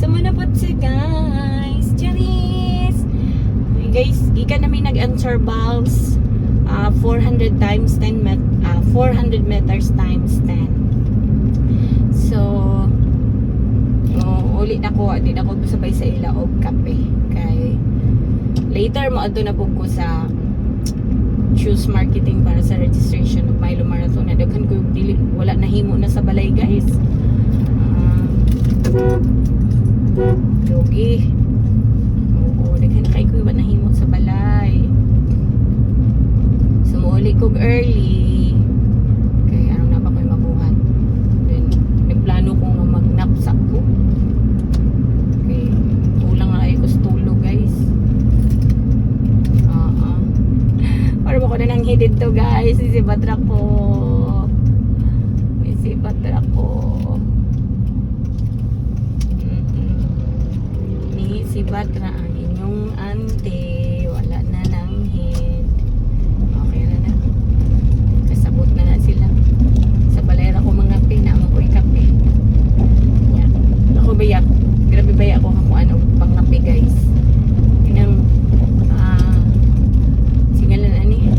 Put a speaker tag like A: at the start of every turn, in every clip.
A: Sumunapot si guys. Charis! Okay, guys, ika namin nag-answer balls 400 times 10 400 meters times 10. So, ulit ako, di na ako sabay sa ila og kape. Kay later mo adto na pug ko sa choose marketing para sa registration of Milo Marathon. Na daghan ko dili wala nahimo na sa balay, guys. Yogi. Oo, daghan kay ko ba nahimo sa balay. Sumuuli ko early. Kay ano na ba ko'y mabuhat. Then nagplano ko nga magnapsak ko. Okay, kulang na ay ko sa tulog, guys. Para mo ko na nang hidid to, guys. Isibatra ko. Isibatra ko. Isibatra ang inyong ante. Wala na nang hid. Okay na. Kasabot na sila. Sa balera ko mga pinamo ko'y kape. Yan. Ako bayak. Grabe bayak ako kung ano pang kape, guys. Yung singalan ani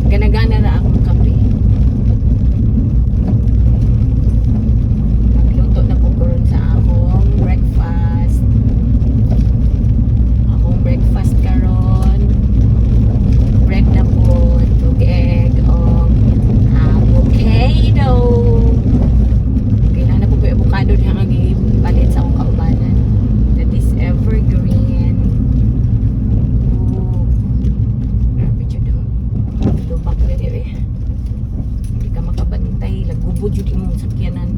A: ganagana na akong kape. Magluto na po ko ron sa akong breakfast karon. Break na po tug egg o avocado. Kailangan na po yung avocado diha nga gipalit sa akong kaubanan. That is evergreen. Lubak na dire. Hindi ka makabantay. Lagubod yun imong sakyanan.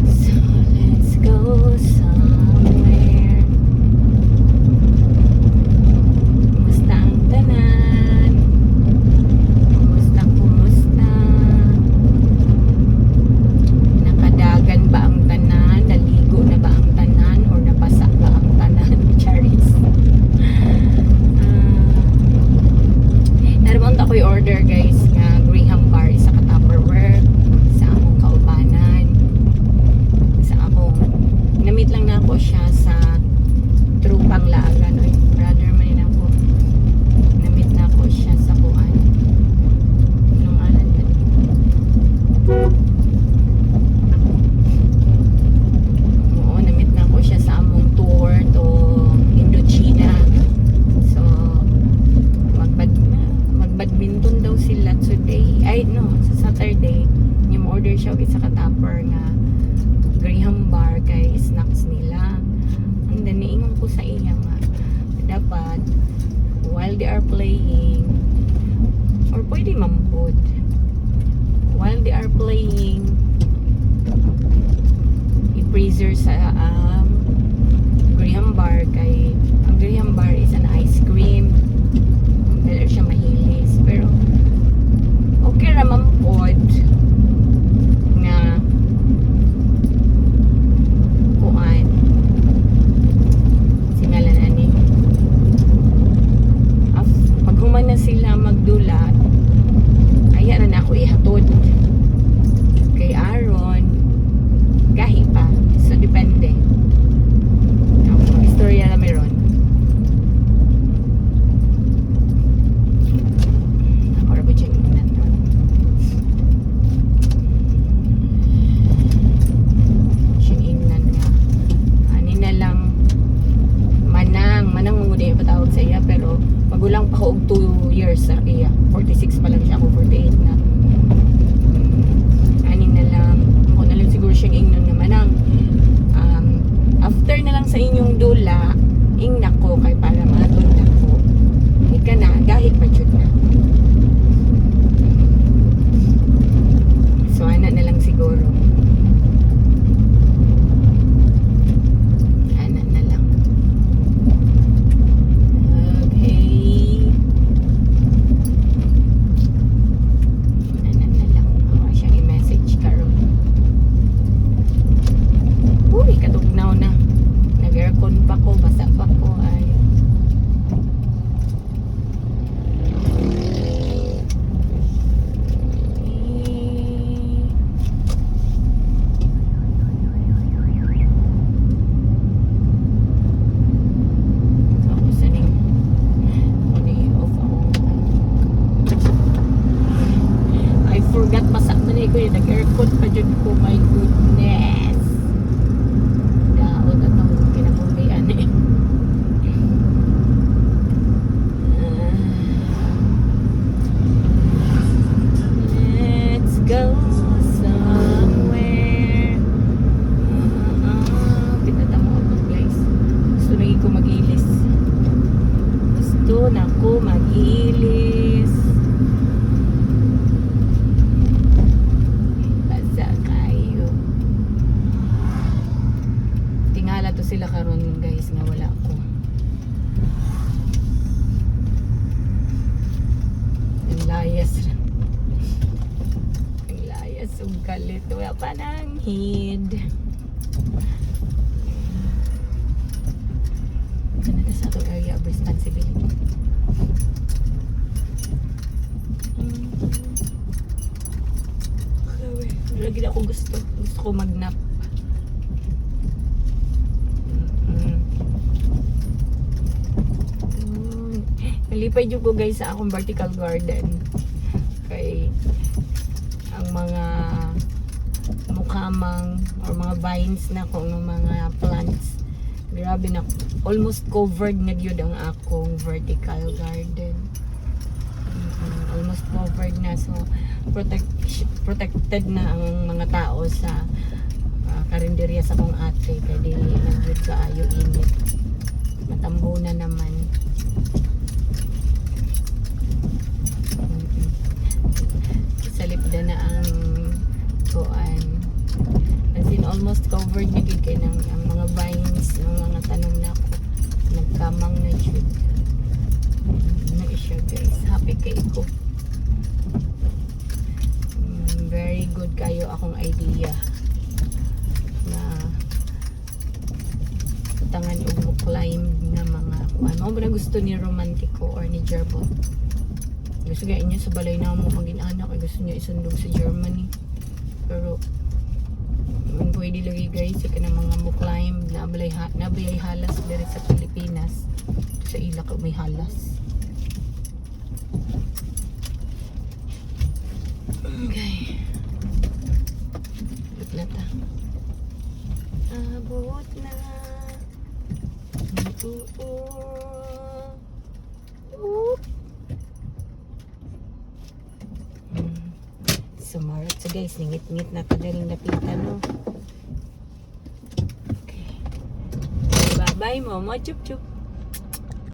A: So, let's go somewhere. Kumusta ang tanan? Kumusta? Nakadagan ba ang tanan? Naligo na ba ang tanan? Or napasa ba ang tanan? Charis. Naramon ako'y order, guys, nga Graham bar isa ka Tupperware sa akong kaubanan. Sa akong namit lang na ako siya sa Trupang Laagan. Oy, brother man din ako. Namit na ako siya sa kuan. Anong alan yan? Oo, namit na ako siya sa among tour to Indochina. So, magbadminton daw sila today. Ay, no, sa Saturday. Yung order siya og isa ka tupper nga Graham bar kay snacks nila. And then, niingon ko sa iya nga dapat while they are playing or pwede mampod while they are playing i-freezer sa Graham bar kay ang Graham bar is an ice cream. Dahil siya mahilis. Pero okay raman pod nga kuan singalan ani paghuman na sila magdulat kaya na ako ihatod kay Aaron gahi pa. So depende. Istorya na meron. basa man ko yung nag-aircon pa dyan ko. My goodness. Daot at ang kinabulian eh. Let's go somewhere. Pinatamo ako guys. Gusto na ko mag-ilis. Gusto na ko mag-ilis. Basa kayo. Tingala to sila karon guys nga wala ko. Ang layas. Ang layas ang galit. Wala pa ng head. Sana sa ato area of responsibility. Lagi ako gusto ko mag-nap. Nalipay dyan ko guys sa akong vertical garden. Kay ang mga mukamang or mga vines na kung mga plants. Grabe na, almost covered na yun ang akong vertical garden. Almost covered na, so protected na ang mga tao sa karinderya sa kong ate. Kaya di nag-good kaayo init. Matambo na naman. Salipda na ang kuan. As in, almost covered na gid kay ng ang mga vines, ng mga tanom na ko. Nagkamang na jud. Na siya guys. Happy kay ko. Very good kayo akong idea na tangan og climb na mga kuan. Mo ba gusto ni Romantico or ni Gerbo? Gusto nga inyo sa balay na mo maging-anak ay gusto niya isundog sa Germany. Pero man pwede lagi guys ka na mga mo climb na balay halas diri sa Pilipinas. Sa ila ka may halas. Okay. Abot na ta. Abot na. Sumarot so guys, ningit-ngit na tadaling napitan no. Okay. Bye-bye mo, chup-chup.